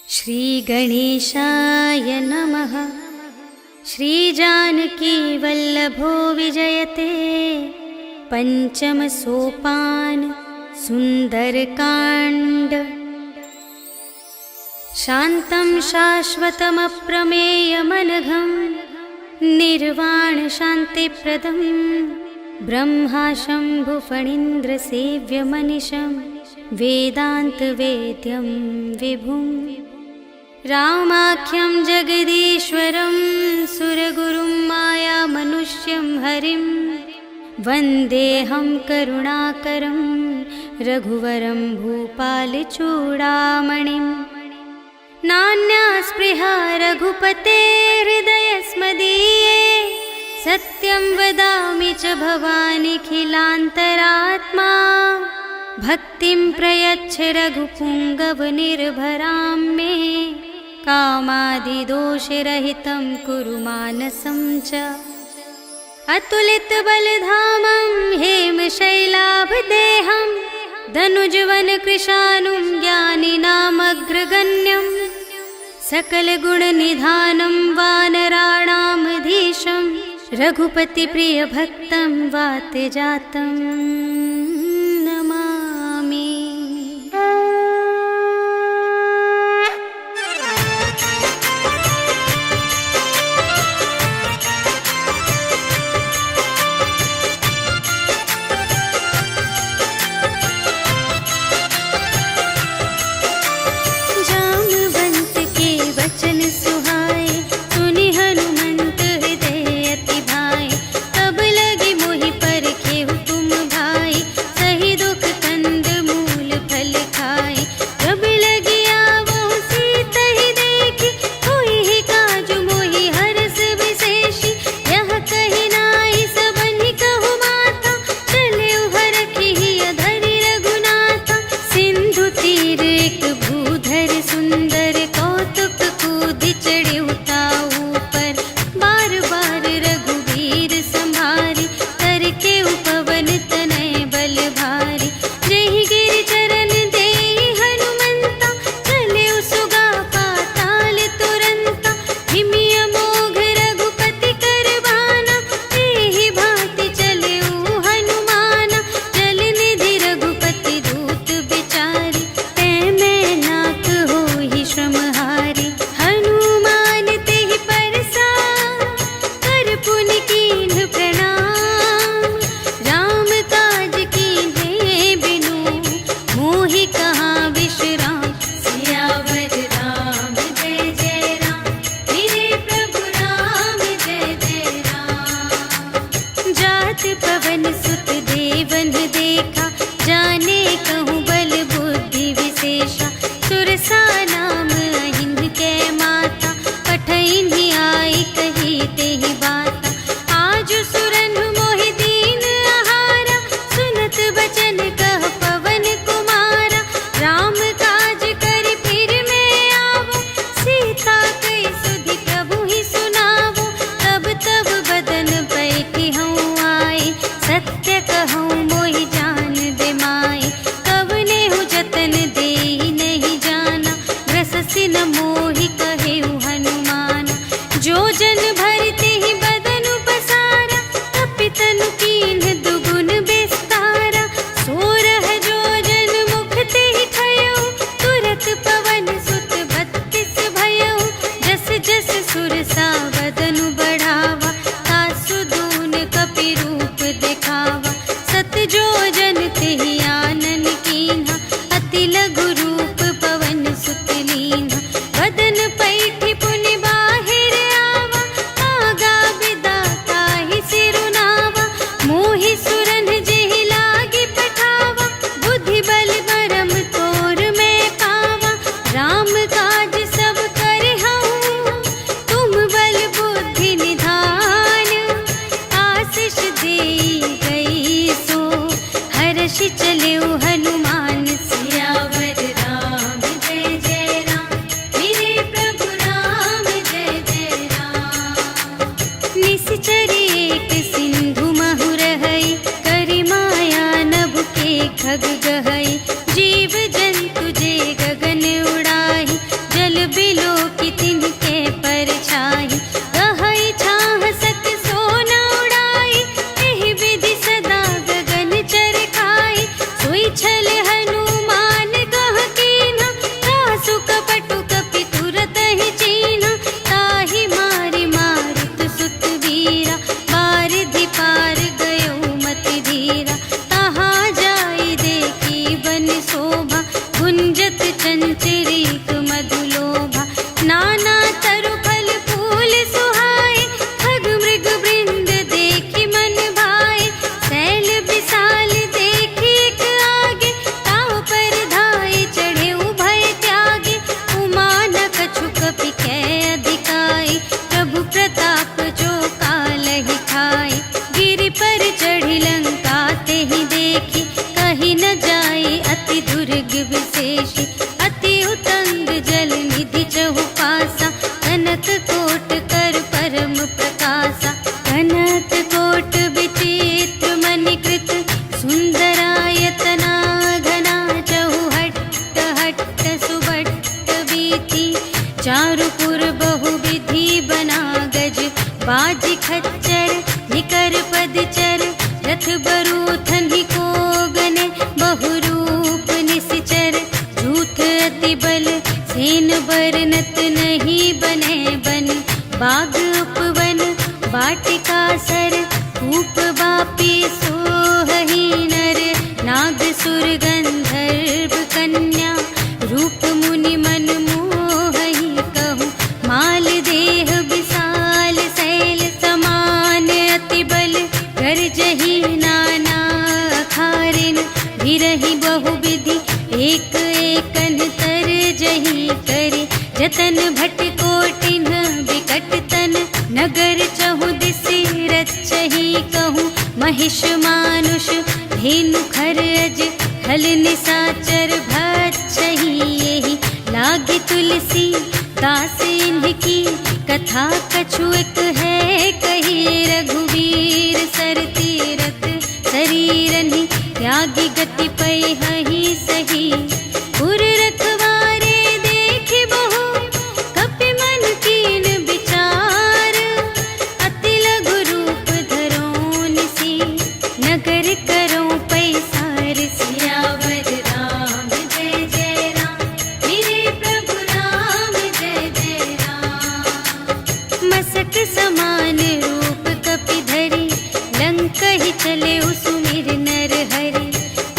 श्रीगणेशाय नमः। श्रीजानकीवल्लभो विजयते पञ्चमसोपान सुन्दरकाण्ड। शान्तं शाश्वतमप्रमेयमनघं निर्वाणशान्तिप्रदं ब्रह्माशम्भुफणीन्द्रसेव्यमनिशं वेदान्तवेद्यं विभुम् रामाख्यं जगदीश्वरं सुरगुरुं मायामनुष्यं हरिं वन्देऽहं करुणाकरं रघुवरं भूपालचूडामणिं। नान्या स्पृहा रघुपते हृदयस्मदीये सत्यं वदामि च भवानिखिलान्तरात्मा। भक्तिं प्रयच्छ रघुपुङ्गवनिर्भरां मे कामादिदोषरहितं कुरु मानसं च। अतुलितबलधामं हेमशैलाभदेहं धनुजवनकृशानुं ज्ञानिनामग्रगण्यं सकलगुणनिधानं वानराणामधीशं रघुपतिप्रियभक्तं वातजातं नमामि। जामवंत के वचन सुहाए सुनि हनुमंत हृदय अति भाए। तब लगी मोहि परखेहु तुम भाई कपटु कपि तुरत ही चीन्हा, ताहि मारि मारुत सुत वीरा। बारिधि पार गयो मति धीरा, तहाँ जाई देखी बन शोभा। गुंजत चंचरीक मधुलोभा, नाना तरु फल फूल सुहाए। खग मृग वृंद देखी मन भाए, शैल विशाल देखी एक आगे। ताव पर धाये चढ़े उभय त्यागे, उमा न कछु कपि कै अधिकाई। प्रभु प्रताप जो कालहि खाए, गिरि पर चढ़ी लंका तेहि देखी। कही न जाई अति दुर्ग विशेषी, अति उतंग जल निधि चहु पासा। कनक कोट कर परम प्रकाशा, कनक कोट विचित्र मणिकृत। सुंदरायतना घना चहु हट्ट हट्ट सुभट्ट वीथि। चारुपुर बहुविधि बना गज, बाजी खच्चर निकर पदचर। रथ बरूथन ही को गने, बहुरूप निसिचर। झूठ अति बल सेन बरनत नहीं बने बन। बाग उपवन वाटिका सर, कूप बापी सोहहि नर। नाग सुर गंधर्व कन्या, रूप मुनि मन मोहहि कहूँ। माल देह विशाल शैल समान, अति बल गरजहि नाना अखारिन। भिरहि बहुविधि एक एकन तरजहि करे। जतन भट कोटिन विकट तन, नगर चहु दिसि रचहि कहूँ। महिष मानुष धेनु खर अज, खल निसाचर भक्षहि एहि। लागे तुलसी दास इनकी, कथा कछु एक है कही। रघुवीर सर तीरथ शरीरनि, त्यागी गति पैहि सही। पुर रखवारे देखि बहु, कपि मन कीन विचार। अति लघु रूप धरो निसी, नगर करो पैसार। सियावर राम जय जय राम, मेरे प्रभु राम जय जय राम। मसक समान रूप कपि धरि, लंक ही चले सुमिर नर हरि।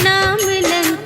नाम लंक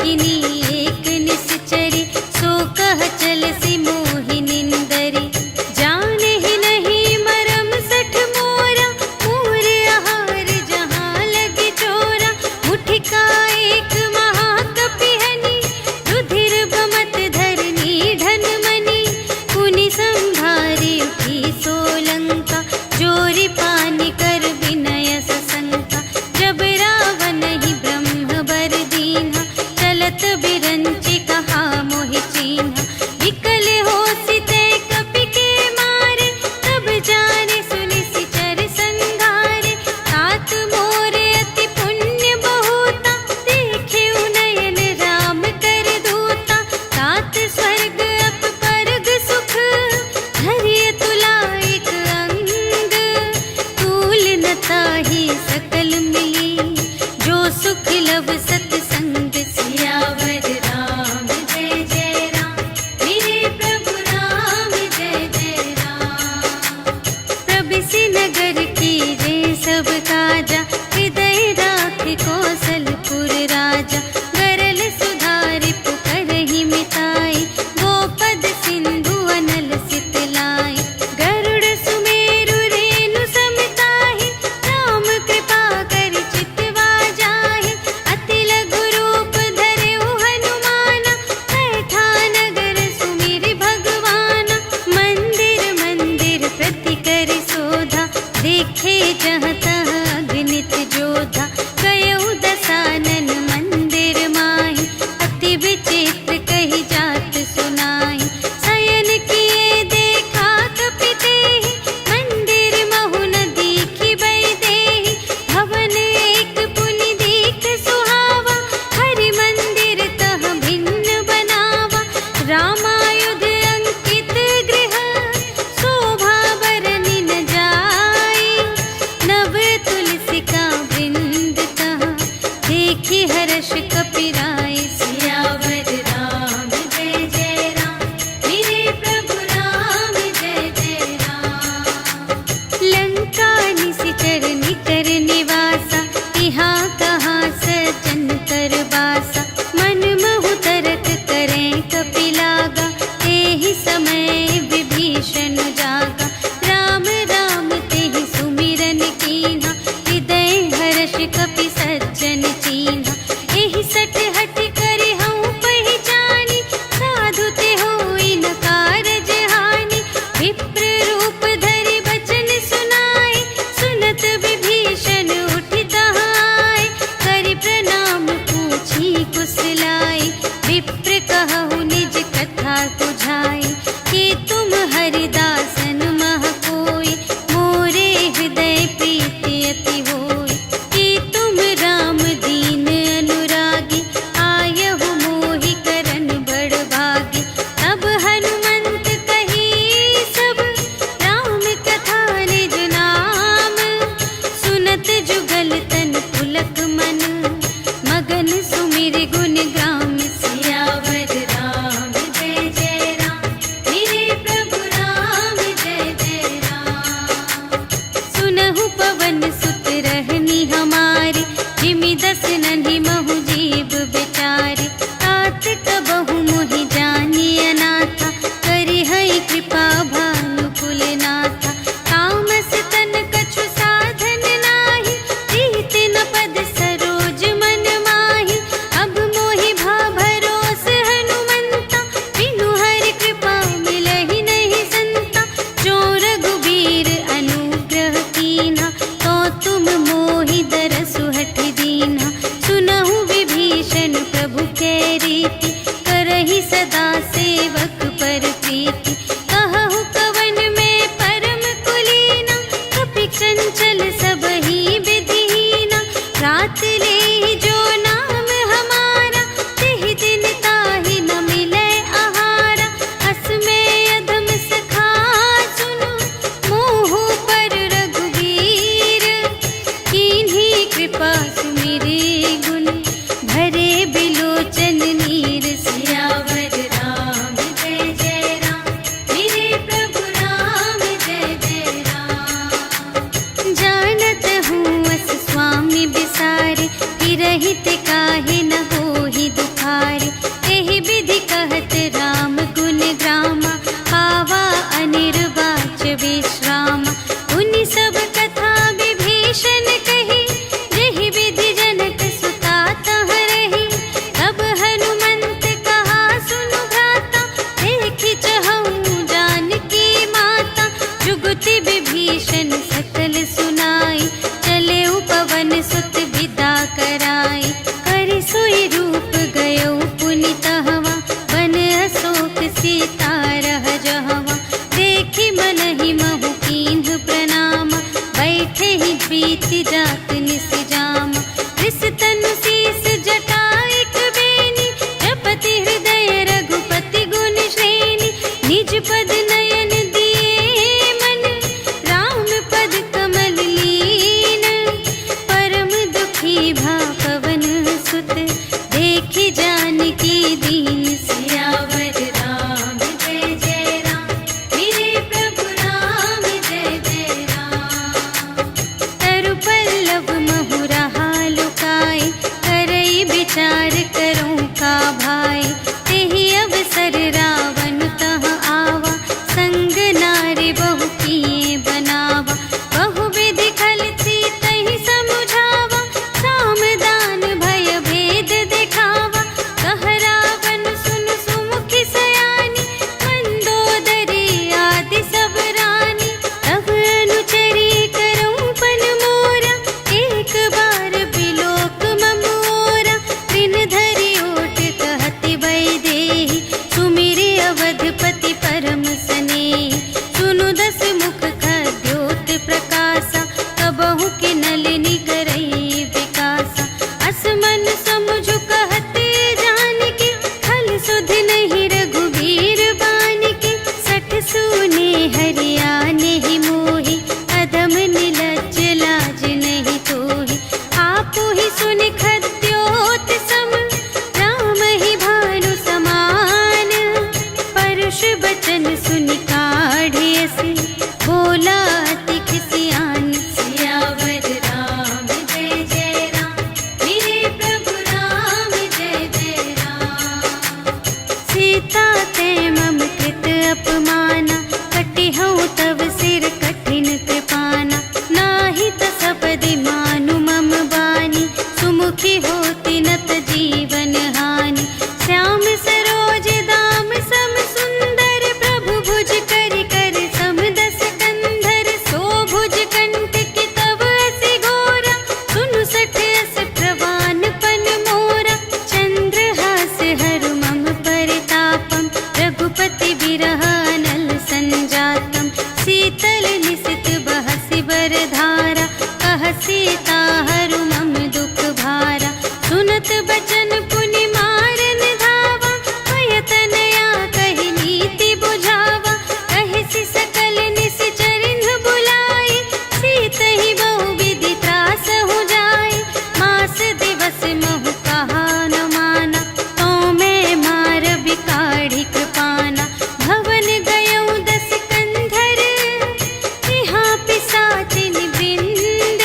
ही समय विभीषण जागा, राम राम तेहि सुमिरन कीन्हा, हृदय हर्ष कपि सज्जन चीन्हा। एहि सठ हठ करे हऊँ पहिचानी, साधु ते होई न कारज हानि। विप्र रूप धरि बचन सुनाए, सुनत विभीषण उठि तहाय। करि प्रणाम पूछी कुशलाए, विप्र कहु निज कथा बुझाए। कि तुम हरिदासन मह कोई, मोरे हृदय प्रीति अति होय। कि तुम राम दीन अनुरागी, आयहु मोहि करन बड़ भागी। तब हनुमंत कही सब, राम कथा निज नाम। सुनत जुगल तन पुलक मन, मगन सुमिर गुण ग्राम। सियावर राम जय जय राम, मेरे प्रभु राम जय जय राम। सुनहु पवन सुत रहनी हमारी, जिमि दस नन्हि महु जीव बिचारी। तात कबहु मोहि जानिय नाथा, करिहै कृपा भानु कुलनाथा। तामस तन कछु साधन नाही, प्रीति न पद सरोज मन माही। अब मोहि भा भरोस हनुमंता, बिनु हरि कृपा मिलहि नहीं संता। जो रघुबीर अनुग्रह कीन्हा, तो तुम मोहि दरसु हठ दीन्हा। सुनहु विभीषण प्रभु कै रीति, करहि सदा सेवक पर प्रीति। कहहु कवन में परम कुलीना, कपि चंचल सबहि विधिहीना। रात लेहि जो नाम हमारा, तेहि दिन ताहि न मिलै आहारा। अस में अधम सखा सुनु, मोहु पर रघुबीर। कीन्ही कृपा सुमिरि गुण, भरे बिलोचन नीर। सियावर राम जय जय राम, मेरे प्रभु राम जय जय राम। जानत हूँ अस स्वामी बिसारे, हिरहित काहे न होहि दुखारे। एहि विधि कहत राम गुण ग्रामा, पावा अनिर्वाच विश्रामा। उनि सब कथा विभीषण कही, जेहि विधि जनक सुता तह रही। तब हनुमंत कहा सुनु भ्राता, देखि चहऊँ जानकी माता। जुगति विभीषण सकल सुनाई, चले पवन सुत विदा कराई। करि सोई रूप गयो पुनि तहवा, बन अशोक सीता रह जहवा। देखि मनहि महु कीन्ह प्रणाम, बैठे ही बीति जात निस जाम। रिस तनु शीस जटा एक बेनी, जपति हृदय रघुपति गुण श्रेणी। निज पद नयन दिए मन, राम पद कमल लीन। परम दुखी भा पवन सुत, देखि जानकी दीन। सियावर राम जय जय राम, मेरे प्रभु राम जय जय राम। तरु पल्लव महु रहा लुकाए, करई विचार करूँ का भाई। तेहि अवसर रावण तह आवा, संग नारी बहु किए बनावा। बहु विधि खल सीतहि समुझावा, साम दान भय भेद दिखावा। कह रावण सुनु सुमुखि सयानी, मंदोदरी आदि सब रानी। तब अनुचरी करऊँ पन मोरा, एक बार बिलोक ममोरा। दिन धरि ओट कहति वैदेही, सुमिरि अवधपति परम स्नेही। सुनु दस मुख खद्योत प्रकाशा, कबहु के नलिनी करई विकासा। अस मन समुझु कहत जानकी, खल सुध नहीं रघुबीर बानिकी। सठ सूने हरियाने ही मोहि, अधम निलज्ज लाज नहीं तोहि। आपु ही सुनि खद्योत सम, राम ही भानु समान। परुष बचन सुनि काढ़िय से, बोला अति खिसियान। सियावर राम जय जय राम, मेरे प्रभु राम जय जय राम। सीता ते मम कृत विरह अनल संजातम शीतल निशित बहसि बरधारा कह सीता हरु मम दुख भारा सुनत बचन पुनि मारन धावा भयतनया कहि नीति बुझावा कहि सकल निश्चरिन बुलाई सीतहि बहु विधि त्रास हो जाय मास दिवस महु कहा न माना तो मैं मार बिकाढ़ी कृपाना भवन गयौ दस कंधर यहाँ पिसाचिन वृंद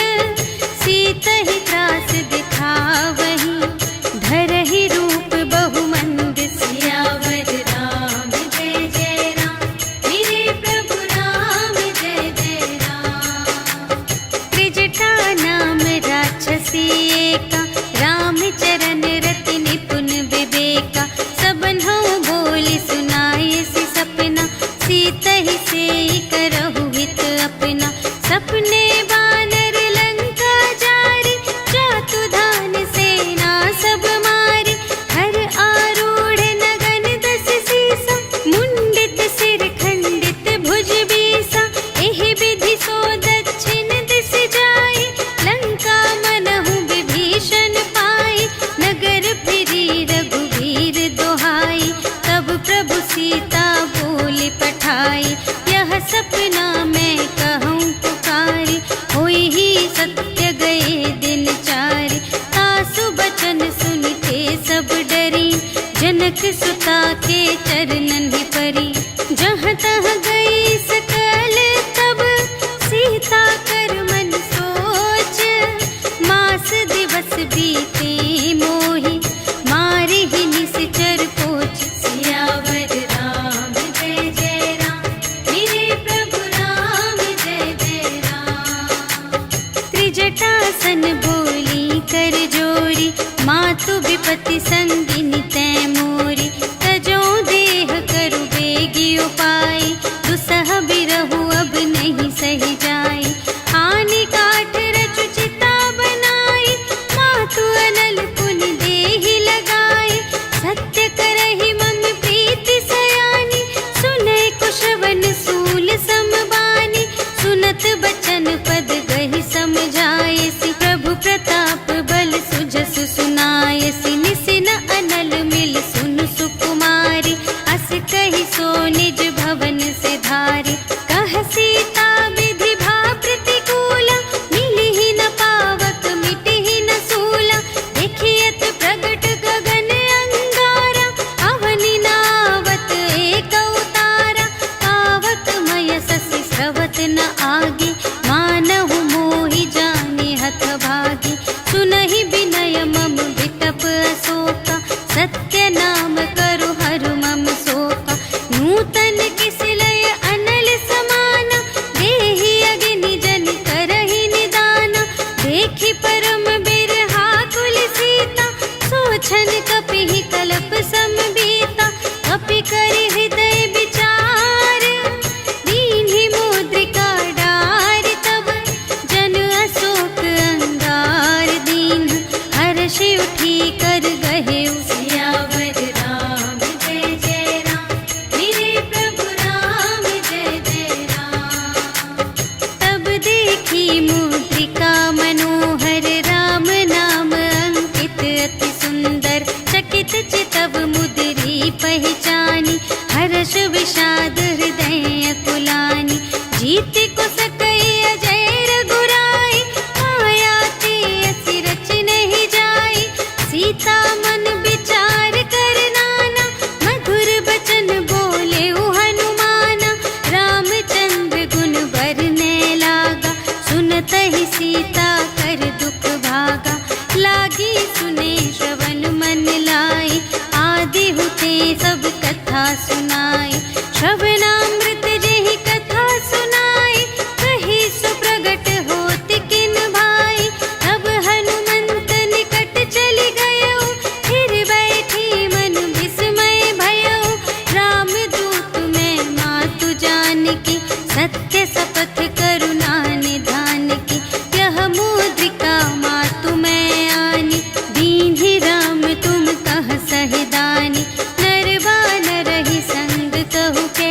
सीतहि त्रास दिखावही धरहि रूप बहुमंद सियावर राम जय जय राम मेरे प्रभु राम जय जय राम त्रिजटा नाम राक्षसी एका रामचरण रति निपुण विवेका सबन्हु बोली सुनाए सि सपना सीतहि सेई करहु हित अपना सपने बानर लंका जारी जातु धान सेना सब मारी हर आरूढ़ नगन दस सीसा मुंडित सिर खंडित भुज बीसा एहि विधि सो दक्षिण दिस जाई लंका मनहु विभीषण पाई नगर फिरी रघुवीर दोहाई तब प्रभु सीता बोली पठाई यह सपना मैं कहूँ पुकारी होई ही सत्य गए दिन चारि तासु बचन सुनते सब डरी जनक सुता के चरणन ही परी जहाँ तहाँ गई सकल तब सीता कर मन सोच मास दिवस बीते मोहि मारे ही निश्चर पोच सियावर राम जय जय राम मेरे प्रभु राम जय जय राम त्रिजटासन बोली कर जोरी मातु विपति संगिनी तै मोरी तजो देह करु बेगी उपाय दुसह बिरहु अब नहीं सही जाई आने काठ रचु चिता बनाई मातु अनल पुनि देहि लगाई सत्य करहि मम प्रीति सयानी सुनै कुशवन सूल समबानी सुनत बचन पद गहि समझाए सि प्रभु प्रताप बल सुजसु सुनाय सि निसिन अनल मिल सुन सुकुमारी अस कहि सो निज भवन से धारी कह सीता विधि भा प्रतिकूला मिलिहि न पावक मिटिहि न सूला देखियत प्रगट गगन अंगारा अवनि नावत एक अवतारा पावक मय ससि स्रवत न आगे मानहु मोहि जाने हथ भागी सुनहि विनय मम विटप अशोका सत्य नाम करु हरु मम शोका नूतन किसलय अनल समाना देहि अग्नि जन करहि निदाना देखि परम बिरहा कुल सीता सोछन कपिहि कल्प समबीता कपि करि हृदय विचार दीन्हि मुद्रिका डारि तब जन अशोक अंगार दीन हर्षि उठी कर गहेउ सियावर राम जय जय राम मेरे प्रभु राम जय जय राम तब देखी मुद्रिका मनोहर राम नाम अंकित अति सुंदर चकित चितव मुद्री पहचानी हर्ष विषाद हृदय कुलानी जीत को सकई अजय रघुराई माया ते असि रच नहीं जाई सीता मन विचार कर नाना मधुर बचन बोले हनुमाना रामचंद्र गुण बरने लागा सुनत ही सीता कर दुख भागा लागी सुने श्रवण मन लाई आदि हुते सब कथा सुनाई श्रवणामृत जेहि कथा सुनाई कही सुप्रगट होत किन भाई तब हनुमंत निकट चली गयो फिर बैठी मन विस्मय भयो रामदूत मैं मातु जानकी सत्य शपथ करुणा निधान की यह मुद्रिका मातु मैं आनी दीन्हि राम तुम कह सहिदानी नरवा न रही संग कहु के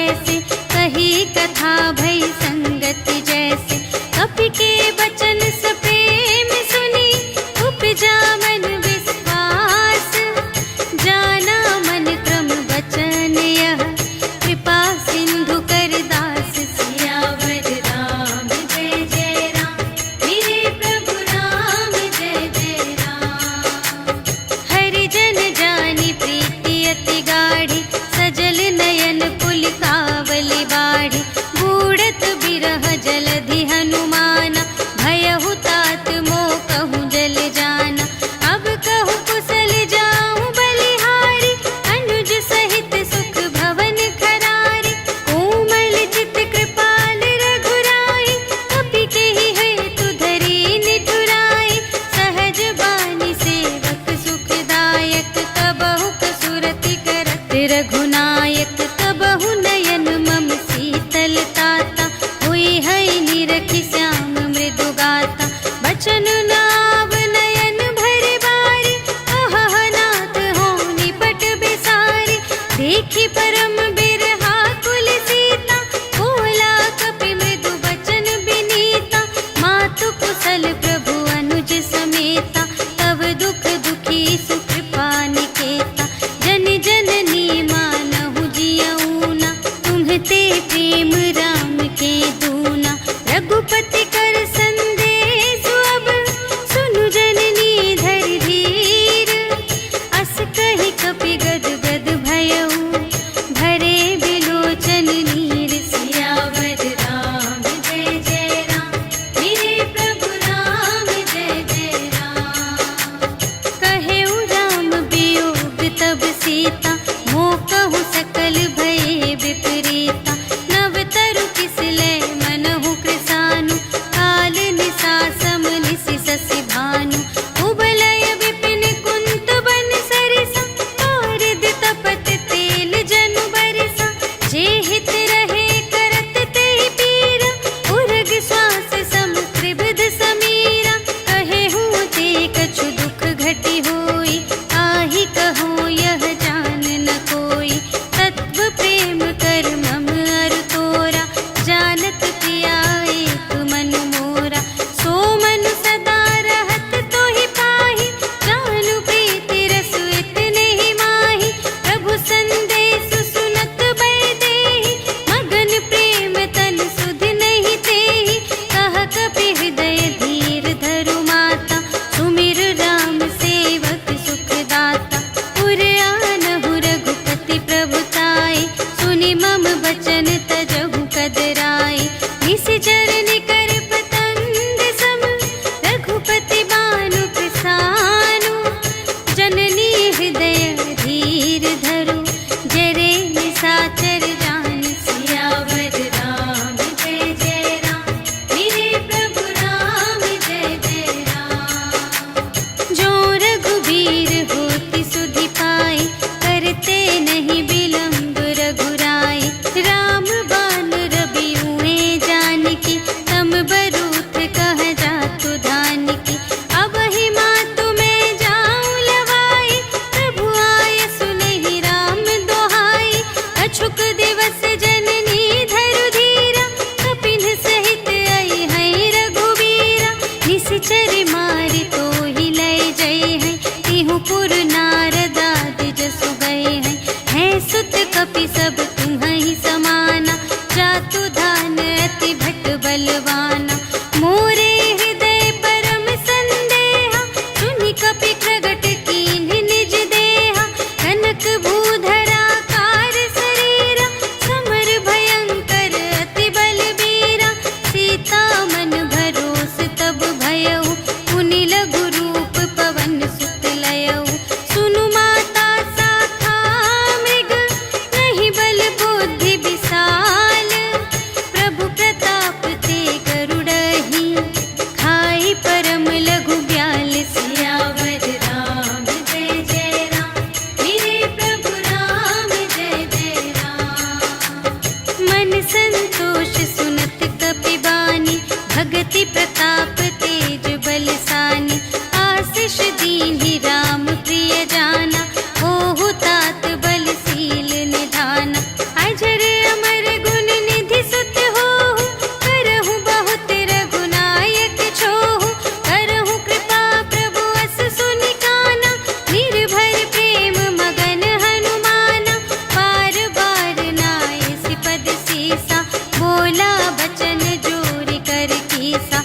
बचन तजहु कदराए। निशिचर निकर पतंग सम रघुपति बानु प्रसानु। जननी हृदय धीर धरु जरे निशाचर जान। सियावर राम जय जय राम, मेरे प्रभु राम जय जय राम। जो रघुबीर होति सुधि पाए, करते नहीं विलंब रघुराए। राम बान रबिउए जानकी, तम बरूथ कह जातु धानकी। अब ही मातु मैं जाऊं लवाई, प्रभु आय सुनहि राम दोहाई। अछुक दिवस जननी धरु धीरा, कपिन सहित आई है रघुबीरा। निशिचर मारि तोहि लय जय है, तिहु पुर नारद आदि जसु गए हैं। है सुत कपि सब तुम्हि समाना, जातु धान अति भट बलवाना। मोरे हृदय परम संदेहा, सुनि कपि प्रगट कीन्ह निज देहा। कनक भूधरा कार शरीरा, समर भयंकर अति बलबीरा। सीता मन भरोस तब भयउ, पुनि लघु रूप पवन सुत लयउ। सुनु माता शाखा मृग, नहीं बल बुद्धि विशाल। प्रभु प्रताप ते गरुड़हि, खाई परम लघु ब्याल। सियावर राम जय जय राम, मेरे प्रभु राम जय जय राम। मन संतोष सुनत कपि बानी, भगति प्रताप तेज बलसानी। आशीष दीन्हि राम प्रिय जाना, ओहु तात बलशील निधाना। अजर अमर गुण निधि सुत होहु, करहु बहुत रघुनायक छोहु। करहु कृपा प्रभु अस सुनि काना, निर्भय प्रेम मगन हनुमाना। बार बार नाय सिपद सीसा, बोला बचन जोरि कर कीसा।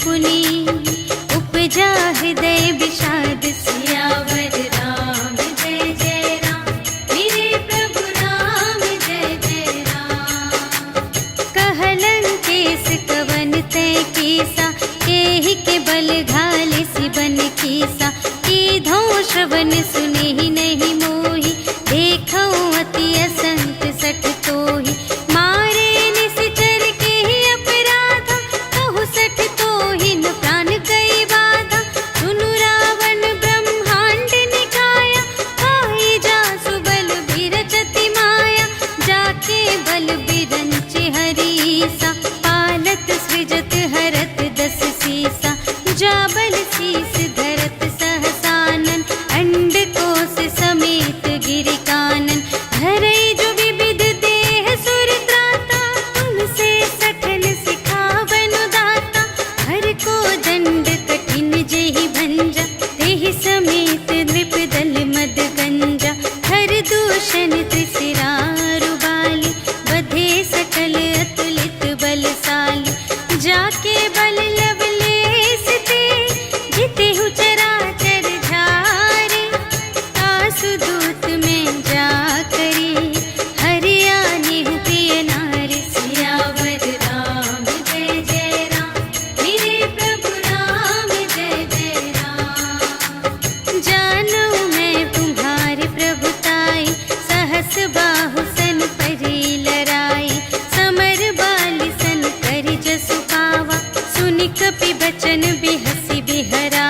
पुनि उपजा हृदय विषाद सियावर राम जय जय राम मेरे प्रभु राम जय जय राम। कहलन केस कवन तय कीसा केहि के बल घाले सिबन कीसा कीधो श्रवण सुने ही नहीं मोहि देखो अति असंत सठ तोहि मारे निश्चर के ही अपराधा कहु सठ तोहि न प्राण गई बाधा सुनु रावण ब्रह्मांड निकाया खाई जासु बल बिरचति माया जाके बल बिरंचि हरीसा पालत सृजत हरत दस सीसा जा बल शीस धरत सहसानन अंड कोश समेत गिरि कानन धरई जो विविध देह सुर त्राता तुमसे सठन सिखावन दाता हर को दंड कठिन जेहि भंजा तेहि समेत नृप दल मद गंजा हर दूषण त्रिशिरारु बाली बधे सकल अतुलित बलशाली जाके बल लवलेस ते जितेहु चराचर झारे आसु दूत में जा करी हरियाणि प्रिय नारी सियावर राम जय जय राम मेरे प्रभु राम जय जय राम। जानो मैं तुम्हारी प्रभुताई सहस बाहु सन परी लराई समर बाली सन करि जसु पावा सुनि कपि बचन बिहसि बिहरा